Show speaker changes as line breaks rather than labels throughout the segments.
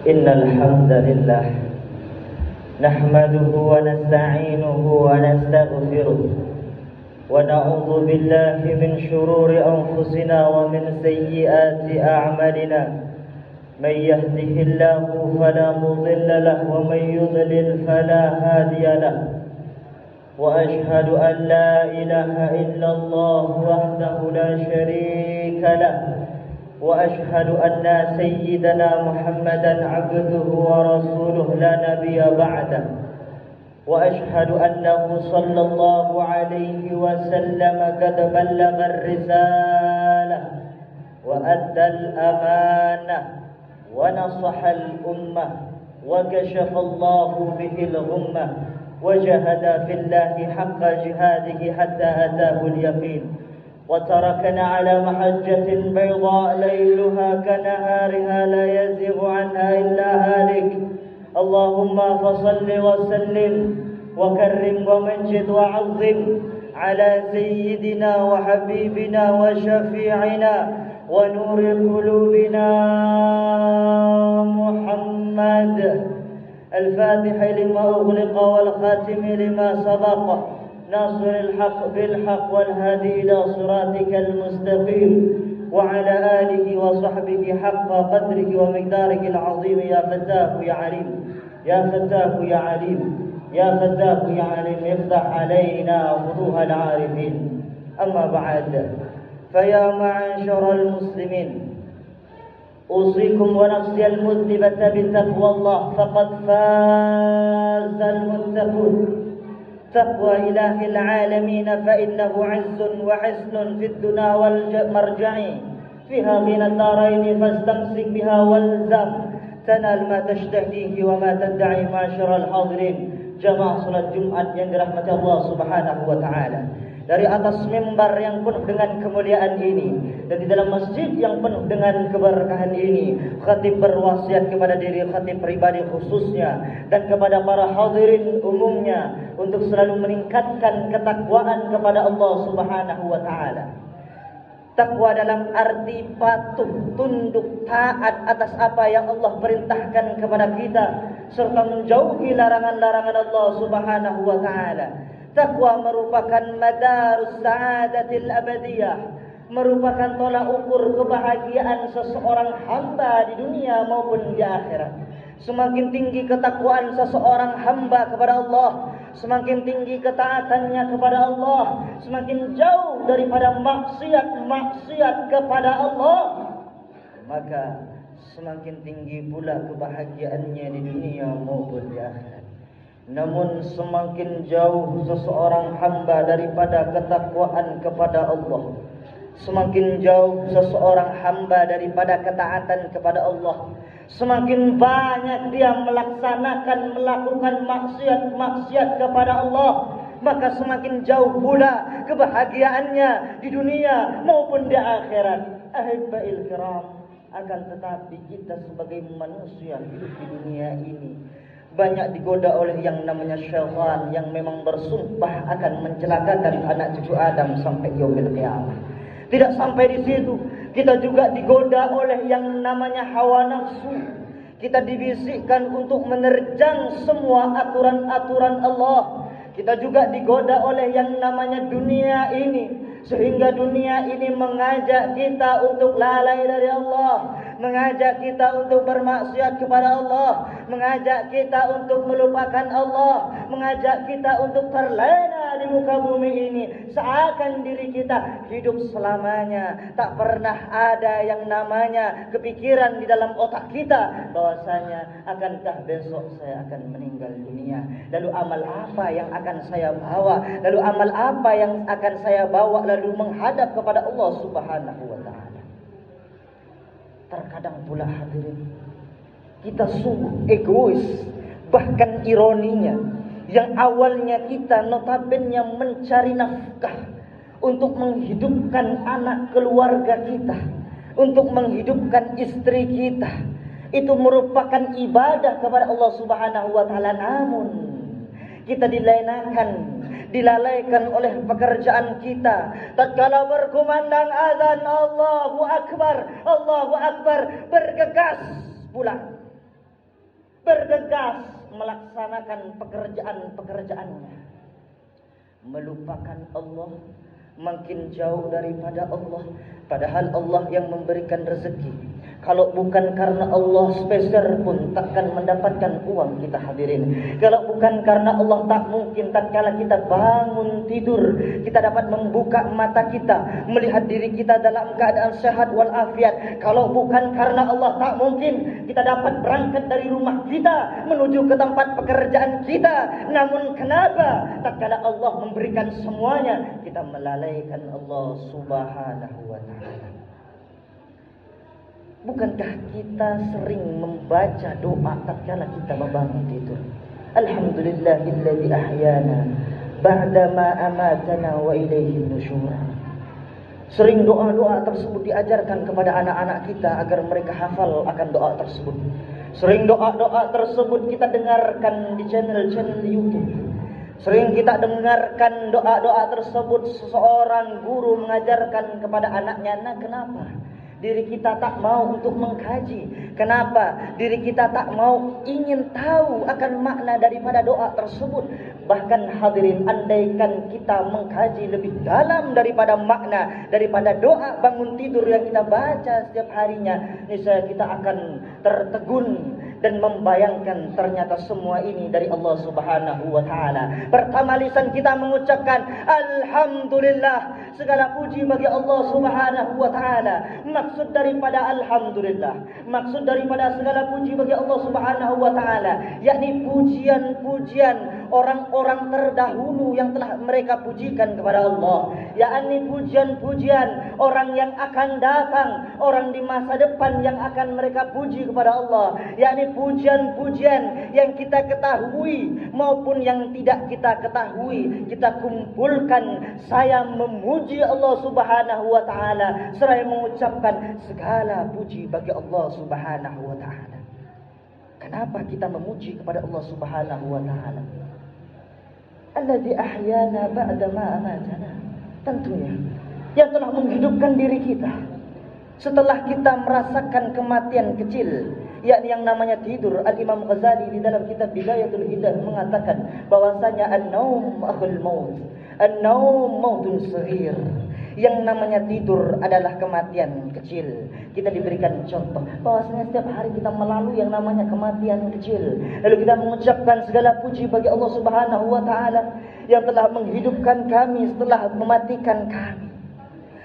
إن الحمد لله نحمده ونستعينه ونستغفره ونعوذ بالله من شرور أنفسنا ومن سيئات أعمالنا من يهده الله فلا مضل له ومن يضلل فلا هادي له وأشهد أن لا إله إلا الله وحده لا شريك له وأشهد أن سيدنا محمدا عبده ورسوله لا نبي بعده وأشهد أنه صلى الله عليه وسلم قد بلغ الرسالة وأدى الأمانة ونصح الأمة وكشف الله به الغمة وجاهد في الله حق جهاده حتى أتاه اليقين وتركنا على محجة بيضاء ليلها كنهارها لا يزيغ عنها إلا هالك اللهم فصل وسلم وكرم ومجد وعظم على سيدنا وحبيبنا وشفيعنا ونور قلوبنا محمد الفاتح لما أغلق والخاتم لما سبق ناصر الحق بالحق والهادي إلى صراطك المستقيم وعلى آله وصحبه حق قدره ومقداره العظيم يا فتاه يا عليم يا فتاه يا عليم يا فتاه يا عليم افتح علينا فتوح العارفين أما بعد فيا معاشر المسلمين أوصيكم ونفسي المذنبة بتقوى الله فقد فاز المتقون تقوى إله العالمين فإنه عز وحسن في الدنا والمرجع فيها غنى الدارين فاستمسك بها والزم تنال ما تشتهيه وما تدعي معاشر الحاضرين jamaah salat Jumat yang dirahmati Allah Subhanahu wa taala. Dari atas mimbar yang penuh dengan kemuliaan ini dan di dalam masjid yang penuh dengan keberkahan ini, khatib berwasiat kepada diri khatib pribadi khususnya dan kepada para hadirin umumnya untuk selalu meningkatkan ketakwaan kepada Allah Subhanahu wa taala. Takwa dalam arti patuh, tunduk, taat atas apa yang Allah perintahkan kepada kita serta menjauhi larangan-larangan Allah Subhanahu wa taala. Takwa merupakan madarus sa'adatil abadiyah, merupakan tolak ukur kebahagiaan seseorang hamba di dunia maupun di akhirat. Semakin tinggi ketakwaan seseorang hamba kepada Allah, semakin tinggi ketaatannya kepada Allah, semakin jauh daripada maksiat kepada Allah, maka semakin tinggi pula kebahagiaannya di dunia maupun di akhirat. Namun semakin jauh seseorang hamba daripada ketakwaan kepada Allah, semakin jauh seseorang hamba daripada ketaatan kepada Allah, semakin banyak dia melakukan maksiat kepada Allah, maka semakin jauh pula kebahagiaannya di dunia maupun di akhirat. Ahibba'il kiram, akan tetapi kita sebagai manusia hidup di dunia ini banyak digoda oleh yang namanya syaitan yang memang bersumpah akan mencelakakan anak cucu Adam sampai yaumil qiyamah. Tidak sampai di situ, kita juga digoda oleh yang namanya hawa nafsu. Kita dibisikkan untuk menerjang semua aturan-aturan Allah. Kita juga digoda oleh yang namanya dunia ini, sehingga dunia ini mengajak kita untuk lalai dari Allah, mengajak kita untuk bermaksiat kepada Allah, mengajak kita untuk melupakan Allah, mengajak kita untuk terlena di muka bumi ini, seakan diri kita hidup selamanya. Tak pernah ada yang namanya kepikiran di dalam otak kita bahwasanya akankah besok saya akan meninggal dunia, lalu amal apa yang akan saya bawa, lalu amal apa yang akan saya bawa lalu menghadap kepada Allah Subhanahu wa taala. Terkadang pula hadirin, kita sungguh egois, bahkan ironinya, yang awalnya kita notabene mencari nafkah untuk menghidupkan anak keluarga kita, untuk menghidupkan istri kita, itu merupakan ibadah kepada Allah Subhanahu wa taala. Namun kita dilalaikan oleh pekerjaan kita. Tatkala berkumandang azan Allahu Akbar, bergegas pulang bergegas melaksanakan pekerjaan-pekerjaannya, melupakan Allah, makin jauh daripada Allah. Padahal Allah yang memberikan rezeki. Kalau bukan karena Allah, sepeser pun takkan mendapatkan uang kita, hadirin. Kalau bukan karena Allah, tak mungkin tatkala kita bangun tidur kita dapat membuka mata kita, melihat diri kita dalam keadaan sehat walafiat. Kalau bukan karena Allah, tak mungkin kita dapat berangkat dari rumah kita menuju ke tempat pekerjaan kita. Namun kenapa tatkala Allah memberikan semuanya, kita melalaikan Allah Subhanahu wa ta'ala? Bukankah kita sering membaca doa tatkala kita membangun tidur? Alhamdulillahilladzi ahyana ba'da ma amatana wa ilaihin nusyur. Sering doa-doa tersebut diajarkan kepada anak-anak kita agar mereka hafal akan doa tersebut. Sering doa-doa tersebut kita dengarkan di channel-channel YouTube. Sering kita dengarkan doa-doa tersebut seseorang guru mengajarkan kepada anaknya. Nah, kenapa diri kita tak mau untuk mengkaji? Kenapa diri kita tak mau ingin tahu akan makna daripada doa tersebut? Bahkan hadirin, andaikan kita mengkaji lebih dalam daripada makna daripada doa bangun tidur yang kita baca setiap harinya, niscaya kita akan tertegun dan membayangkan ternyata semua ini dari Allah Subhanahu wa ta'ala. Pertama lisan kita mengucapkan alhamdulillah, segala puji bagi Allah Subhanahu wa ta'ala. Maksud daripada alhamdulillah, maksud daripada segala puji bagi Allah Subhanahu wa ta'ala, yakni pujian-pujian orang-orang terdahulu yang telah mereka pujikan kepada Allah, yakni pujian-pujian orang yang akan datang, orang di masa depan yang akan mereka puji kepada Allah, yakni pujian-pujian yang kita ketahui maupun yang tidak kita ketahui, kita kumpulkan. Saya memuji Allah Subhanahu wa ta'ala seraya mengucapkan segala puji bagi Allah Subhanahu wa ta'ala. Kenapa kita memuji kepada Allah Subhanahu wa ta'ala? Alladzi ahyana ba'da ma amatana. Tentunya yang telah menghidupkan diri kita setelah kita merasakan kematian kecil, yakni yang namanya tidur. Al-Imam Ghazali di dalam kitab Bidayatul Hidayah mengatakan bahwasanya an-naum akhul maut, an-naum mautun saghir. Yang namanya tidur adalah kematian kecil. Kita diberikan contoh bahwasanya setiap hari kita melalui yang namanya kematian kecil. Lalu kita mengucapkan segala puji bagi Allah Subhanahu wa ta'ala yang telah menghidupkan kami setelah mematikan kami.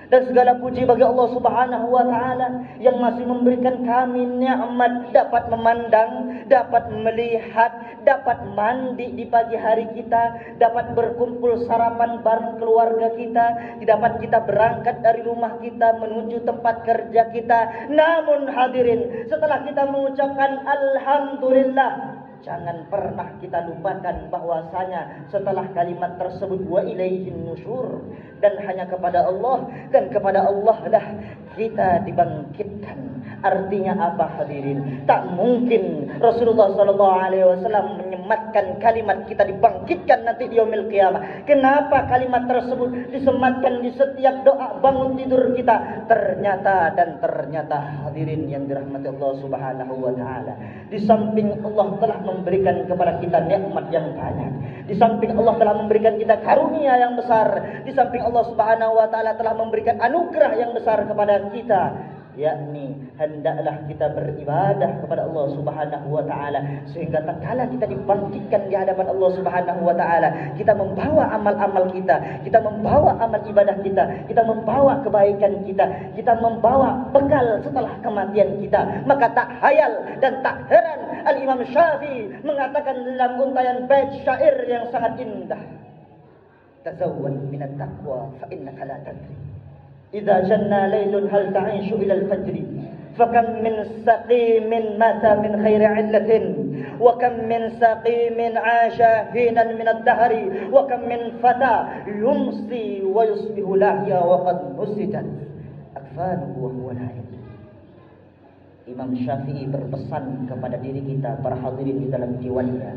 Dan segala puji bagi Allah Subhanahu wa ta'ala yang masih memberikan kami nikmat dapat memandang, dapat melihat, dapat mandi di pagi hari kita, dapat berkumpul sarapan bareng keluarga kita, dapat kita berangkat dari rumah kita menuju tempat kerja kita. Namun hadirin, setelah kita mengucapkan alhamdulillah, jangan pernah kita lupakan bahwasanya setelah kalimat tersebut wa ilaihin nusyur, dan hanya kepada Allah dan kepada Allah lah kita dibangkitkan. Artinya apa hadirin? Tak mungkin Rasulullah SAW menyematkan kalimat kita dibangkitkan nanti di yaumil qiyamah. Kenapa kalimat tersebut disematkan di setiap doa bangun tidur kita? Ternyata hadirin yang dirahmati Allah Subhanahu wa ta'ala, di samping Allah telah memberikan kepada kita nikmat yang banyak, di samping Allah telah memberikan kita karunia yang besar, di samping Allah Subhanahu wa ta'ala telah memberikan anugerah yang besar kepada kita, yakni hendaklah kita beribadah kepada Allah Subhanahu wa ta'ala, sehingga tatkala kita dibangkitkan di hadapan Allah Subhanahu wa ta'ala, kita membawa amal-amal kita, kita membawa amal ibadah kita, kita membawa kebaikan kita, kita membawa bekal setelah kematian kita. Maka tak hayal dan tak heran Al-Imam Syafi'i mengatakan dalam untayan bait syair yang sangat indah, tazawwad minat taqwa fa innaka la tadri idza janna laylun hal ta'ishu ila al-fajr fakam min saqimin mata min khairi 'illatin wa kam min saqimin 'asha hinan min ad-dahri wa kam min fata yumsi wa yusbihu lahya wa qad nusitat akfanuhu wa huwa lahid. Imam Syafi'i berpesan kepada diri kita para hadirin di dalam jiwanya,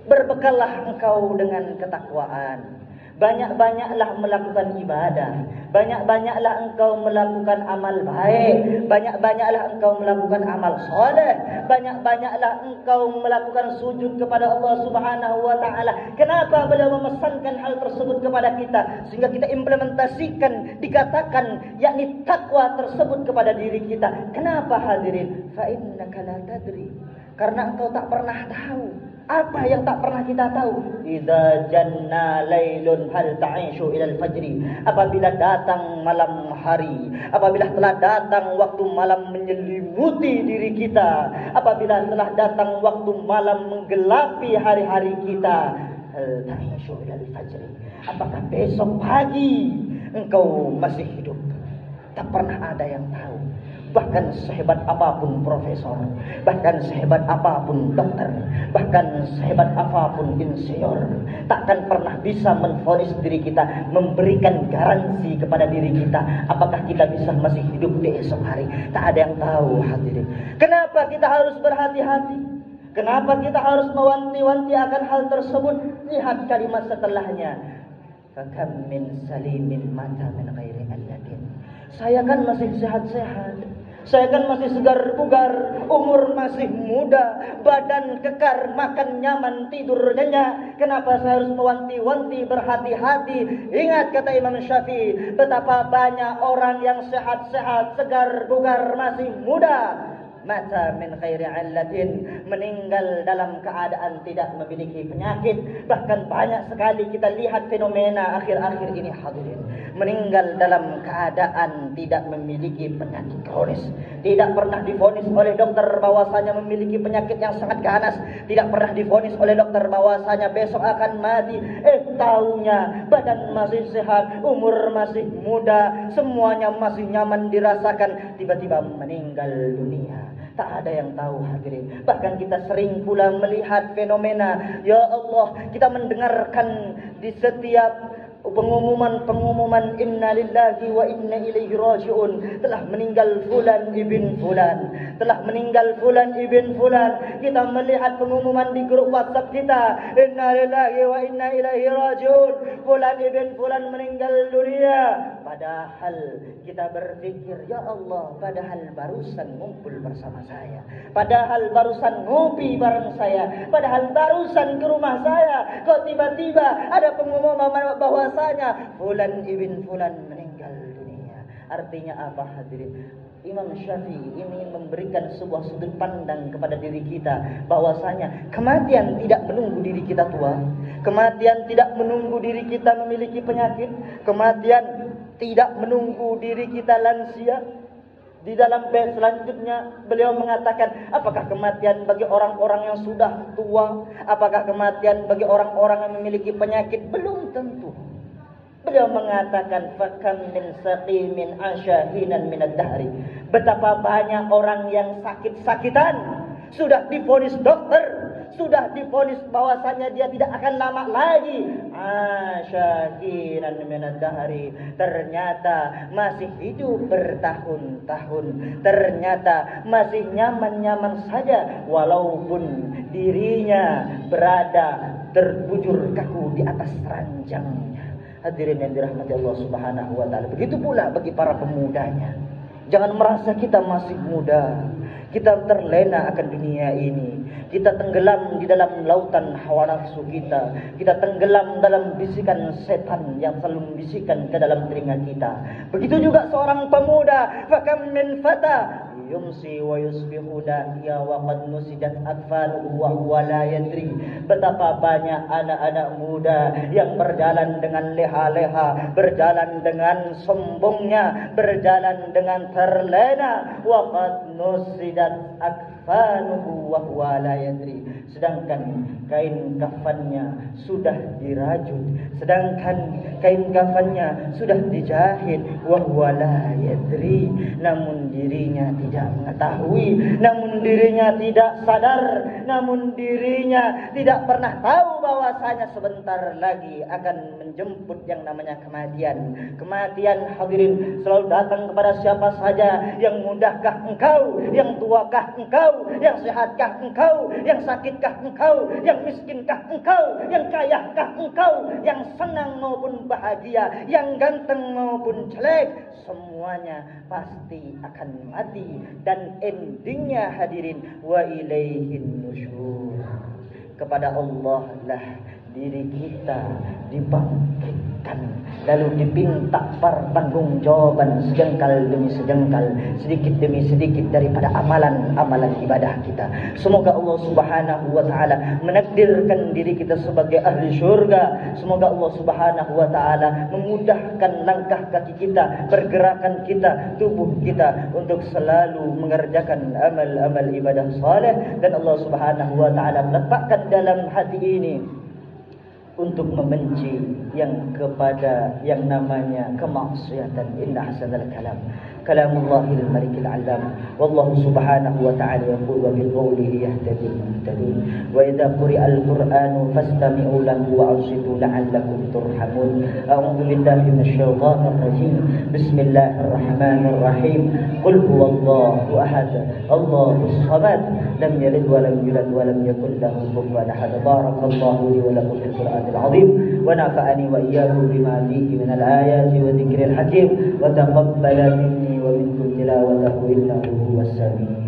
berbekallah engkau dengan ketakwaan, Banyak-banyaklah melakukan ibadah, banyak-banyaklah engkau melakukan amal baik, banyak-banyaklah engkau melakukan amal soleh, banyak-banyaklah engkau melakukan sujud kepada Allah Subhanahu wa taala. Kenapa beliau memesankan hal tersebut kepada kita sehingga kita implementasikan, dikatakan yakni takwa tersebut kepada diri kita? Kenapa hadirin? Fa innaka la tadri. Karena engkau tak pernah tahu. Apa yang tak pernah kita tahu? Idza janna lailun hal ta'ishu ilal fajri. Apabila datang malam hari, apabila telah datang waktu malam menyelimuti diri kita, apabila telah datang waktu malam menggelapi hari-hari kita, hal ta'ishu ilal fajri. Apakah besok pagi engkau masih hidup? Tak pernah ada yang tahu. Bahkan sehebat apapun profesor, bahkan sehebat apapun dokter, bahkan sehebat apapun insinyur, takkan pernah bisa menvonis diri kita, memberikan garansi kepada diri kita apakah kita bisa masih hidup di esok hari. Tak ada yang tahu hadirin. Kenapa kita harus berhati-hati? Kenapa kita harus mewanti-wanti akan hal tersebut? Lihat kalimat setelahnya. Fakam min salimin mata min ghairi allatin. Saya kan masih sehat-sehat. Saya kan masih segar bugar, umur masih muda, badan kekar, makan nyaman, tidur nyenyak. Kenapa saya harus mewanti-wanti, berhati-hati? Ingat kata Imam Syafi'i, betapa banyak orang yang sehat-sehat, segar bugar, masih muda, mata min khairi allatin, meninggal dalam keadaan tidak memiliki penyakit. Bahkan banyak sekali kita lihat fenomena akhir-akhir ini hadirin, meninggal dalam keadaan tidak memiliki penyakit kronis, tidak pernah divonis oleh dokter bahwasanya memiliki penyakit yang sangat ganas, tidak pernah divonis oleh dokter bahwasanya besok akan mati. Taunya badan masih sehat, umur masih muda, semuanya masih nyaman dirasakan, tiba-tiba meninggal dunia. Tak ada yang tahu hadirin. Bahkan kita sering pula melihat fenomena, ya Allah, kita mendengarkan di setiap pengumuman inna lillahi wa inna ilaihi raji'un, telah meninggal fulan ibn fulan, telah meninggal fulan ibn fulan. Kita melihat pengumuman di grup WhatsApp kita, inna lillahi wa inna ilaihi raji'un, fulan ibn fulan meninggal dunia. Padahal kita berpikir, ya Allah, padahal barusan ngumpul bersama saya, padahal barusan ngopi bareng saya, padahal barusan ke rumah saya, kok tiba-tiba ada pengumuman bahwasanya fulan ibn fulan meninggal dunia. Artinya apa hadirin? Imam Syafi'i ingin memberikan sebuah sudut pandang kepada diri kita bahwasanya kematian tidak menunggu diri kita tua, kematian tidak menunggu diri kita memiliki penyakit, kematian tidak menunggu diri kita lansia. Di dalam bait selanjutnya beliau mengatakan, apakah kematian bagi orang-orang yang sudah tua? Apakah kematian bagi orang-orang yang memiliki penyakit? Belum tentu. Beliau mengatakan, fakam min saqimin asyahinan minad dahri. Betapa banyak orang yang sakit-sakitan, sudah divonis dokter, sudah divonis bahwasanya dia tidak akan lama lagi. Asyahinan minad dahri, ternyata masih hidup bertahun-tahun, ternyata masih nyaman-nyaman saja walaupun dirinya berada terbujur kaku di atas ranjangnya. Hadirin yang dirahmati Allah Subhanahu wa taala. Begitu pula bagi para pemudanya. Jangan merasa kita masih muda, kita terlena akan dunia ini, kita tenggelam di dalam lautan hawa nafsu kita, kita tenggelam dalam bisikan setan yang selalu membisikkan ke dalam telinga kita. Begitu juga seorang pemuda, fakam min fata yumsi wa yusbihu dahiya wa qad nusidat atfaluhu wa huwa la yadri. Betapa banyak anak-anak muda yang berjalan dengan leha-leha, berjalan dengan sombongnya, berjalan dengan terlena, wa qad nusidat atfaluhu wa huwa la yadri. Sedangkan kain kafannya sudah dirajut, sedangkan kain kafannya sudah dijahit, wa huwa la yadri, namun dirinya tidak tidak mengetahui, namun dirinya tidak sadar, namun dirinya tidak pernah tahu bahwasanya sebentar lagi akan menjemput yang namanya kematian. Kematian hadirin selalu datang kepada siapa saja. Yang mudahkah engkau, yang tuakah engkau, yang sehatkah engkau, yang sakitkah engkau, yang miskinkah engkau, yang kayakah engkau, yang senang maupun bahagia, yang ganteng maupun jelek, semuanya pasti akan mati. Dan endingnya hadirin, wa ilaihin nusyur, kepada Allah lah diri kita dibangkitkan, lalu dipinta pertanggungjawaban sejengkal demi sejengkal, sedikit demi sedikit daripada amalan-amalan ibadah kita. Semoga Allah Subhanahu wa taala menakdirkan diri kita sebagai ahli syurga. Semoga Allah Subhanahu wa taala memudahkan langkah kaki kita, pergerakan kita, tubuh kita untuk selalu mengerjakan amal-amal ibadah saleh, dan Allah Subhanahu wa taala meletakkan dalam hati ini untuk membenci yang kepada yang namanya kemaksiatan. Inna hasanal kalam kalamullahil malikil alam, wallahu subhanahu wa ta'ala yaqul wa biqawlihi yahtadil muhtadun, wa idza quri'al qur'anu fastami'u lahu wa ansitu la'allakum turhamun. A'udzu billahi minasyaitonir rajim. Bismillahirrahmanirrahim. Qul huwallahu ahad, Allahus samad, lam yalid wa lam yulad wa lam yakul lahu kufuwan ahad. Barakallahu li wa lakum fil Qur'anil azim wa nafa'ani wa iyyakum bima fihi minal ayati wa dzikril hakim wa taqabbala minni wa minkum tilawatahu innahu huwas sami'ul